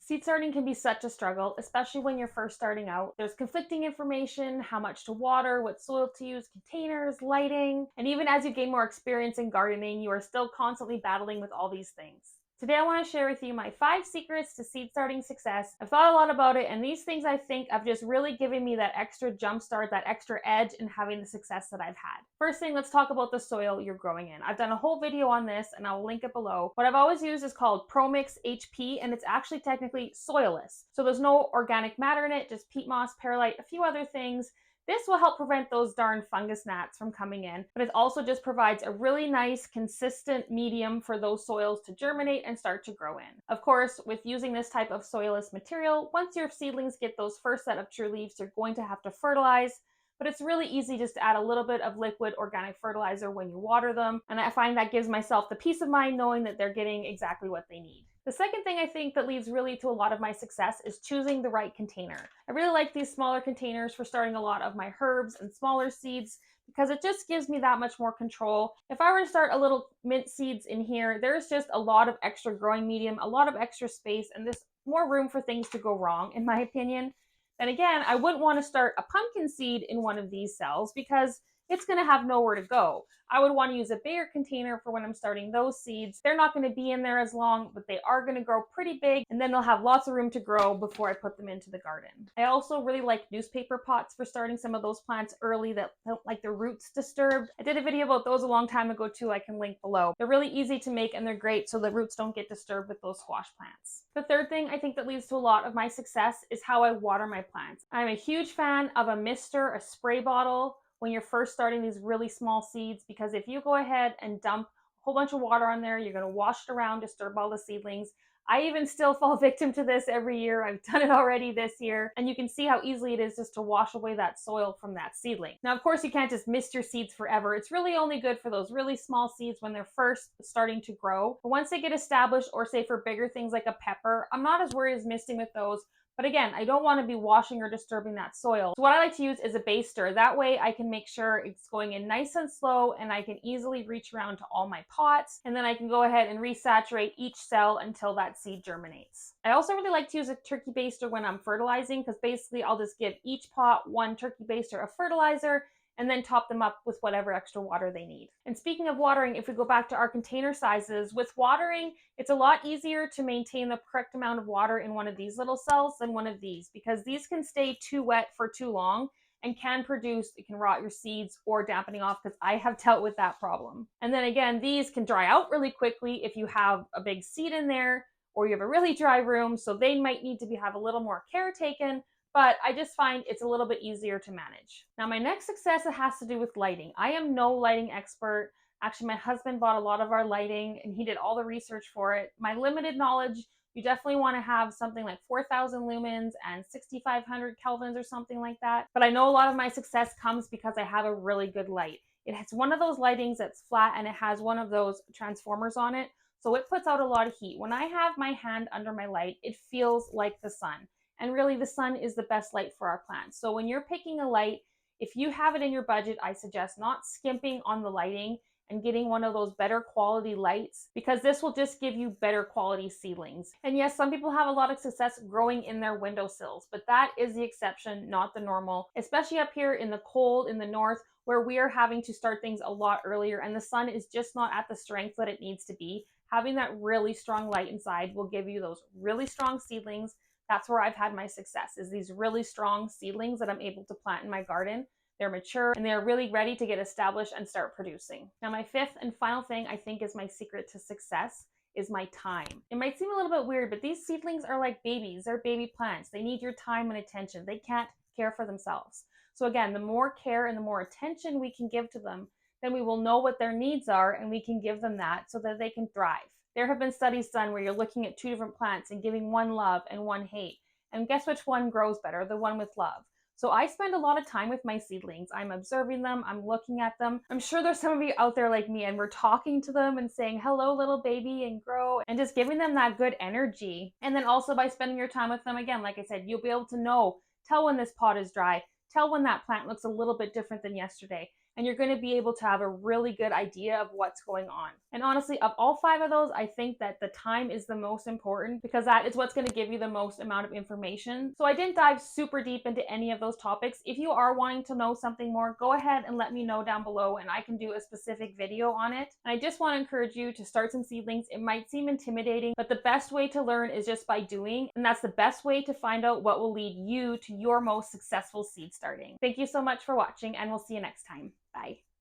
Seed starting can be such a struggle, especially when you're first starting out. There's conflicting information, how much to water, what soil to use, containers, lighting, and even as you gain more experience in gardening, you are still constantly battling with all these things. Today I want to share with you my 5 secrets to seed starting success. I've thought a lot about it, and these things I think have just really given me that extra jump start, that extra edge in having the success that I've had. First thing, let's talk about the soil you're growing in. I've done a whole video on this and I'll link it below. What I've always used is called ProMix HP, and it's actually technically soilless. So there's no organic matter in it, just peat moss, perlite, a few other things. This will help prevent those darn fungus gnats from coming in, but it also just provides a really nice, consistent medium for those soils to germinate and start to grow in. Of course, with using this type of soilless material, once your seedlings get those first set of true leaves, you're going to have to fertilize, but it's really easy just to add a little bit of liquid organic fertilizer when you water them, and I find that gives myself the peace of mind knowing that they're getting exactly what they need. The second thing I think that leads really to a lot of my success is choosing the right container. I really like these smaller containers for starting a lot of my herbs and smaller seeds because it just gives me that much more control. If I were to start a little mint seeds in here, there's just a lot of extra growing medium, a lot of extra space, and there's more room for things to go wrong, in my opinion. Then again, I wouldn't want to start a pumpkin seed in one of these cells because it's going to have nowhere to go. I would want to use a bigger container for when I'm starting those seeds. They're not going to be in there as long, but they are going to grow pretty big, and then they'll have lots of room to grow before I put them into the garden. I also really like newspaper pots for starting some of those plants early that don't like their roots disturbed. I did a video about those a long time ago too, I can link below. They're really easy to make and they're great so the roots don't get disturbed with those squash plants. The third thing I think that leads to a lot of my success is how I water my plants. I'm a huge fan of a mister, a spray bottle, when you're first starting these really small seeds, because if you go ahead and dump a whole bunch of water on there, you're going to wash it around, disturb all the seedlings. I even still fall victim to this every year. I've done it already this year, and you can see how easily it is just to wash away that soil from that seedling. Now, of course, you can't just mist your seeds forever. It's really only good for those really small seeds when they're first starting to grow. But once they get established, or say for bigger things like a pepper, I'm not as worried as misting with those. But again, I don't want to be washing or disturbing that soil. So what I like to use is a baster. That way I can make sure it's going in nice and slow and I can easily reach around to all my pots. And then I can go ahead and resaturate each cell until that seed germinates. I also really like to use a turkey baster when I'm fertilizing because basically I'll just give each pot one turkey baster of fertilizer and then top them up with whatever extra water they need. And speaking of watering, if we go back to our container sizes, with watering, it's a lot easier to maintain the correct amount of water in one of these little cells than one of these, because these can stay too wet for too long and can produce, it can rot your seeds or dampening off, because I have dealt with that problem. And then again, these can dry out really quickly if you have a big seed in there or you have a really dry room, so they might need to have a little more care taken. But I just find it's a little bit easier to manage. Now, my next success has to do with lighting. I am no lighting expert. Actually, my husband bought a lot of our lighting and he did all the research for it. My limited knowledge, you definitely want to have something like 4,000 lumens and 6,500 kelvins or something like that. But I know a lot of my success comes because I have a really good light. It has one of those lightings that's flat and it has one of those transformers on it. So it puts out a lot of heat. When I have my hand under my light, it feels like the sun. And really, the sun is the best light for our plants. So when you're picking a light, if you have it in your budget, I suggest not skimping on the lighting and getting one of those better quality lights, because this will just give you better quality seedlings. And yes, some people have a lot of success growing in their windowsills, but that is the exception, not the normal, especially up here in the cold in the north, where we are having to start things a lot earlier and the sun is just not at the strength that it needs to be. Having that really strong light inside will give you those really strong seedlings. That's where I've had my success, is these really strong seedlings that I'm able to plant in my garden. They're mature and they're really ready to get established and start producing. Now, my fifth and final thing I think is my secret to success is my time. It might seem a little bit weird, but these seedlings are like babies. They're baby plants. They need your time and attention. They can't care for themselves. So again, the more care and the more attention we can give to them, then we will know what their needs are and we can give them that so that they can thrive. There have been studies done where you're looking at two different plants and giving one love and one hate. And guess which one grows better? The one with love. So I spend a lot of time with my seedlings. I'm observing them. I'm looking at them. I'm sure there's some of you out there like me and we're talking to them and saying, hello, little baby, and grow, and just giving them that good energy. And then also by spending your time with them, again, like I said, you'll be able to tell when this pot is dry, tell when that plant looks a little bit different than yesterday. and you're going to be able to have a really good idea of what's going on. And honestly, of all 5 of those, I think that the time is the most important because that is what's going to give you the most amount of information. So I didn't dive super deep into any of those topics. If you are wanting to know something more, go ahead and let me know down below and I can do a specific video on it. And I just want to encourage you to start some seedlings. It might seem intimidating, but the best way to learn is just by doing, and that's the best way to find out what will lead you to your most successful seed starting. Thank you so much for watching, and we'll see you next time. Bye.